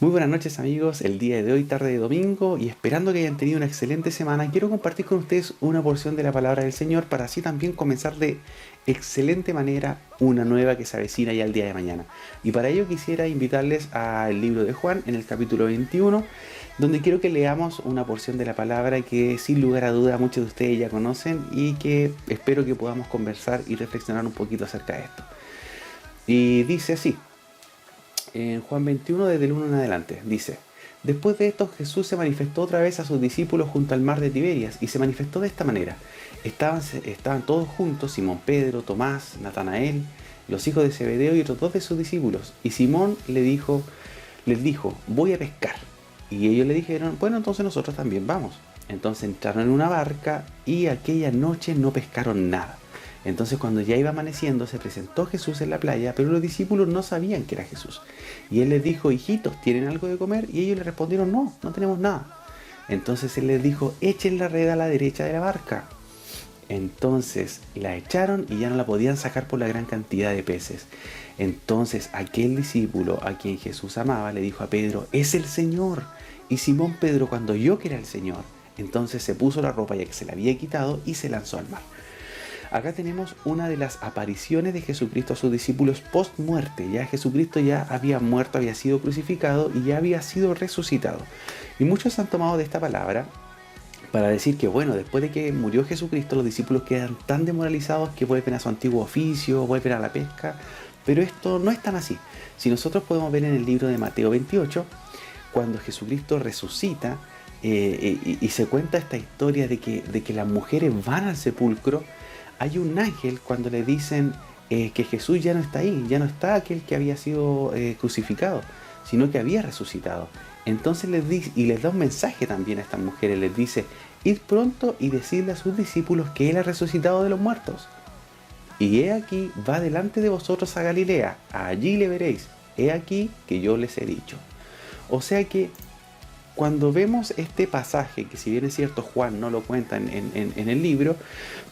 Muy buenas noches amigos, el día de hoy, tarde de domingo, y esperando que hayan tenido una excelente semana, quiero compartir con ustedes una porción de la palabra del Señor para así también comenzar de excelente manera una nueva que se avecina ya el día de mañana. Y para ello quisiera invitarles al libro de Juan en el capítulo 21, donde quiero que leamos una porción de la palabra que sin lugar a duda muchos de ustedes ya conocen y que espero que podamos conversar y reflexionar un poquito acerca de esto. Y dice así. En Juan 21, desde el 1 en adelante, dice: Después de esto Jesús se manifestó otra vez a sus discípulos junto al mar de Tiberias, y se manifestó de esta manera. Estaban todos juntos, Simón Pedro, Tomás, Natanael, los hijos de Zebedeo y otros dos de sus discípulos. Y Simón les dijo, voy a pescar. Y ellos le dijeron, bueno, entonces nosotros también vamos. Entonces entraron en una barca y aquella noche no pescaron nada. Entonces cuando ya iba amaneciendo se presentó Jesús en la playa, pero los discípulos no sabían que era Jesús. Y él les dijo, hijitos, ¿tienen algo de comer? Y ellos le respondieron, no, no tenemos nada. Entonces él les dijo, echen la red a la derecha de la barca. Entonces la echaron y ya no la podían sacar por la gran cantidad de peces. Entonces aquel discípulo a quien Jesús amaba le dijo a Pedro, es el Señor. Y Simón Pedro, cuando oyó que era el Señor, entonces se puso la ropa ya que se la había quitado y se lanzó al mar. Acá tenemos una de las apariciones de Jesucristo a sus discípulos post muerte. Ya Jesucristo ya había muerto, había sido crucificado y ya había sido resucitado. Y muchos han tomado de esta palabra para decir que bueno, después de que murió Jesucristo, los discípulos quedan tan demoralizados que vuelven a su antiguo oficio, vuelven a la pesca. Pero esto no es tan así. Si nosotros podemos ver en el libro de Mateo 28, cuando Jesucristo resucita y se cuenta esta historia de que las mujeres van al sepulcro, hay un ángel cuando le dicen que Jesús ya no está ahí, ya no está aquel que había sido crucificado, sino que había resucitado. Entonces les da un mensaje también a estas mujeres, les dice, id pronto y decidle a sus discípulos que Él ha resucitado de los muertos. Y he aquí, va delante de vosotros a Galilea, allí le veréis, he aquí que yo les he dicho. O sea que cuando vemos este pasaje, que si bien es cierto Juan no lo cuenta en el libro,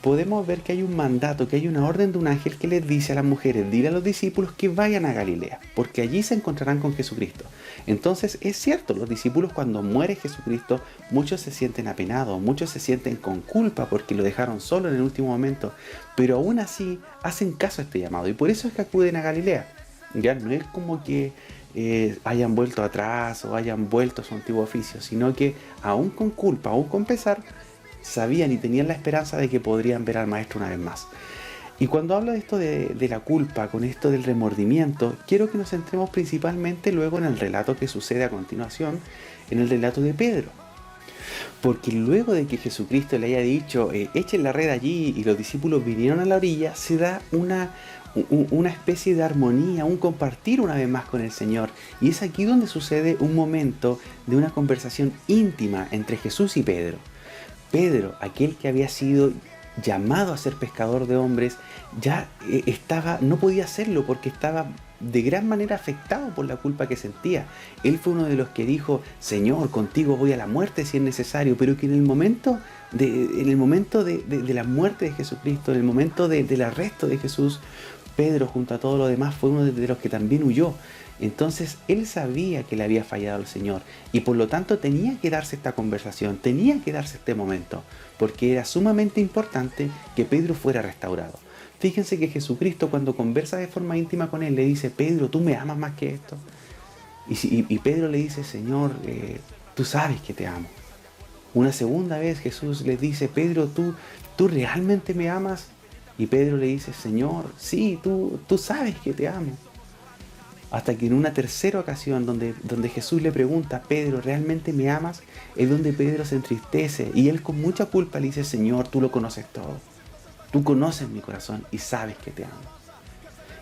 podemos ver que hay un mandato, que hay una orden de un ángel que les dice a las mujeres, dile a los discípulos que vayan a Galilea, porque allí se encontrarán con Jesucristo. Entonces es cierto, los discípulos cuando muere Jesucristo, muchos se sienten apenados, muchos se sienten con culpa porque lo dejaron solo en el último momento, pero aún así hacen caso a este llamado y por eso es que acuden a Galilea. Ya no es como que hayan vuelto atrás o hayan vuelto a su antiguo oficio, sino que aún con culpa, aún con pesar, sabían y tenían la esperanza de que podrían ver al maestro una vez más. Y cuando hablo de esto de la culpa, con esto del remordimiento, quiero que nos centremos principalmente luego en el relato que sucede a continuación, en el relato de Pedro. Porque luego de que Jesucristo le haya dicho, echen la red allí y los discípulos vinieron a la orilla, se da una especie de armonía, un compartir una vez más con el Señor. Y es aquí donde sucede un momento de una conversación íntima entre Jesús y Pedro. Pedro, aquel que había sido llamado a ser pescador de hombres, ya no podía hacerlo porque estaba de gran manera afectado por la culpa que sentía. Él fue uno de los que dijo, Señor, contigo voy a la muerte si es necesario, pero que en el momento de la muerte de Jesucristo, en el momento del arresto de Jesús, Pedro, junto a todo lo demás, fue uno de los que también huyó. Entonces él sabía que le había fallado al Señor y por lo tanto tenía que darse esta conversación, tenía que darse este momento, porque era sumamente importante que Pedro fuera restaurado. Fíjense que Jesucristo cuando conversa de forma íntima con él le dice, Pedro, ¿tú me amas más que esto? Y Pedro le dice, Señor, tú sabes que te amo. Una segunda vez Jesús le dice, Pedro, ¿tú realmente me amas? Y Pedro le dice, Señor, sí, tú sabes que te amo. Hasta que en una tercera ocasión donde Jesús le pregunta, Pedro, ¿realmente me amas? Es donde Pedro se entristece y él con mucha culpa le dice, Señor, tú lo conoces todo. Tú conoces mi corazón y sabes que te amo.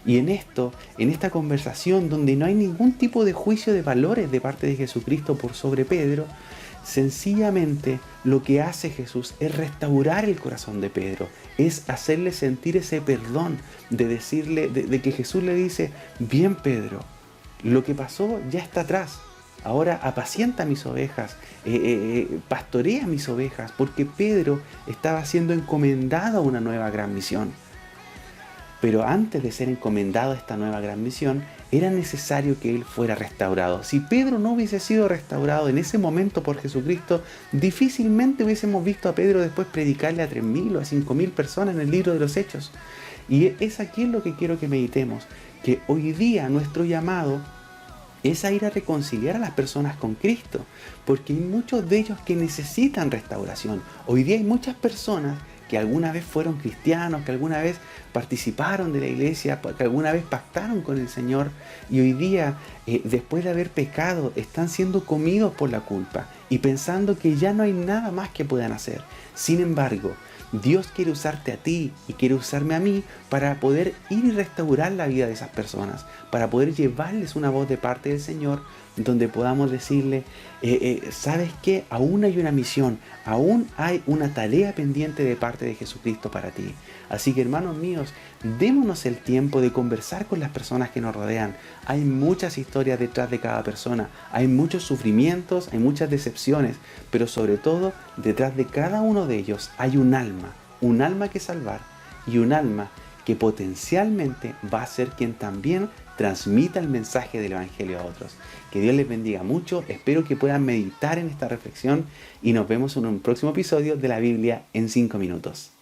Y en esta conversación donde no hay ningún tipo de juicio de valores de parte de Jesucristo por sobre Pedro, sencillamente lo que hace Jesús es restaurar el corazón de Pedro, es hacerle sentir ese perdón, de decirle, de que Jesús le dice, bien Pedro, lo que pasó ya está atrás, ahora apacienta mis ovejas, pastorea mis ovejas, porque Pedro estaba siendo encomendado a una nueva gran misión. Pero antes de ser encomendado a esta nueva gran misión, era necesario que él fuera restaurado. Si Pedro no hubiese sido restaurado en ese momento por Jesucristo, difícilmente hubiésemos visto a Pedro después predicarle a 3.000 o a 5.000 personas en el libro de los Hechos. Y es aquí en lo que quiero que meditemos, que hoy día nuestro llamado es a ir a reconciliar a las personas con Cristo, porque hay muchos de ellos que necesitan restauración. Hoy día hay muchas personas que alguna vez fueron cristianos, que alguna vez participaron de la iglesia, que alguna vez pactaron con el Señor y hoy día, después de haber pecado, están siendo comidos por la culpa y pensando que ya no hay nada más que puedan hacer. Sin embargo, Dios quiere usarte a ti y quiere usarme a mí para poder ir y restaurar la vida de esas personas, para poder llevarles una voz de parte del Señor donde podamos decirle, ¿sabes qué? Aún hay una misión, aún hay una tarea pendiente de parte de Jesucristo para ti. Así que, hermanos míos, démonos el tiempo de conversar con las personas que nos rodean. Hay muchas historias detrás de cada persona, hay muchos sufrimientos, hay muchas decepciones, pero sobre todo, detrás de cada uno de ellos hay un alma que salvar y un alma que potencialmente va a ser quien también transmita el mensaje del Evangelio a otros. Que Dios les bendiga mucho, espero que puedan meditar en esta reflexión y nos vemos en un próximo episodio de la Biblia en 5 minutos.